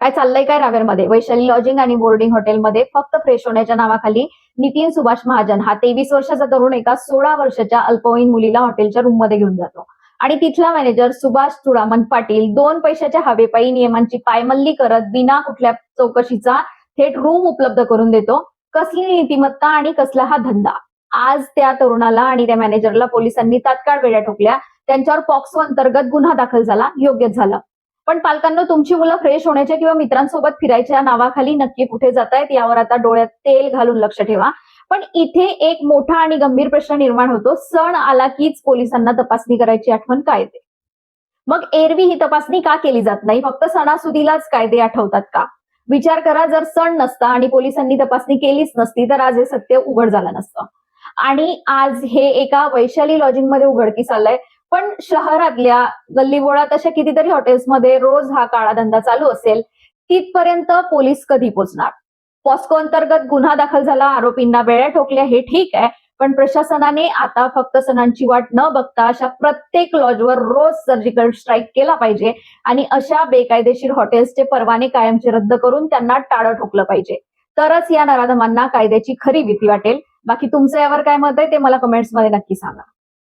काय चाललंय काय रावेरमध्ये? वैशाली लॉजिंग आणि बोर्डिंग हॉटेलमध्ये फक्त फ्रेश होण्याच्या नावाखाली नितीन सुभाष महाजन हा 23 वर्षाचा तरुण एका 16 वर्षाच्या अल्पवयीन मुलीला हॉटेलच्या रूममध्ये घेऊन जातो आणि तिथला मॅनेजर सुभाष चुडामन पाटील 2 पैशाच्या हवेपायी नियमांची पायमल्ली करत बिना कुठल्या चौकशीचा थेट रूम उपलब्ध करून देतो. कसली नीतिमत्ता आणि कसला हा धंदा? आज त्या तरुणाला आणि त्या मॅनेजरला पोलिसांनी तात्काळ वेड्या ठोकल्या. त्यांच्यावर पॉक्सो अंतर्गत गुन्हा दाखल झाला. योग्यच झालं. पण पालकांनो, तुमची मुलं फ्रेश होण्याच्या किंवा मित्रांसोबत फिरायच्या नावाखाली नक्की कुठे जातायत यावर आता डोळ्यात तेल घालून लक्ष ठेवा. पण इथे एक मोठा आणि गंभीर प्रश्न निर्माण होतो. सण आला कीच पोलिसांना तपासणी करायची आठवण का येते? मग एरवी ही तपासणी का केली जात नाही? फक्त सणासुदीलाच कायदे आठवतात का? विचार करा, जर सण नसता आणि पोलिसांनी तपासणी केलीच नसती तर आज हे सत्य उघड झालं नसतं. आणि आज हे एका वैशाली लॉजिंगमध्ये उघडकीस आलंय. पण शहरातल्या गल्लीबोळात अशा कितीतरी हॉटेल्समध्ये रोज हा काळा धंदा चालू असेल. तिथपर्यंत पोलीस कधी पोहोचणार? पॉस्को अंतर्गत गुन्हा दाखल झाला, आरोपींना बेड्या ठोकल्या, हे ठीक आहे. पण प्रशासनाने आता फक्त सणांची वाट न बघता अशा प्रत्येक लॉजवर रोज सर्जिकल स्ट्राईक केला पाहिजे आणि अशा बेकायदेशीर हॉटेल्सचे परवाने कायमचे रद्द करून त्यांना टाळं ठोकलं पाहिजे. तरच या नराधमांना कायद्याची खरी भीती वाटेल. बाकी तुमचं यावर काय मत आहे ते मला कमेंट्समध्ये नक्की सांगा.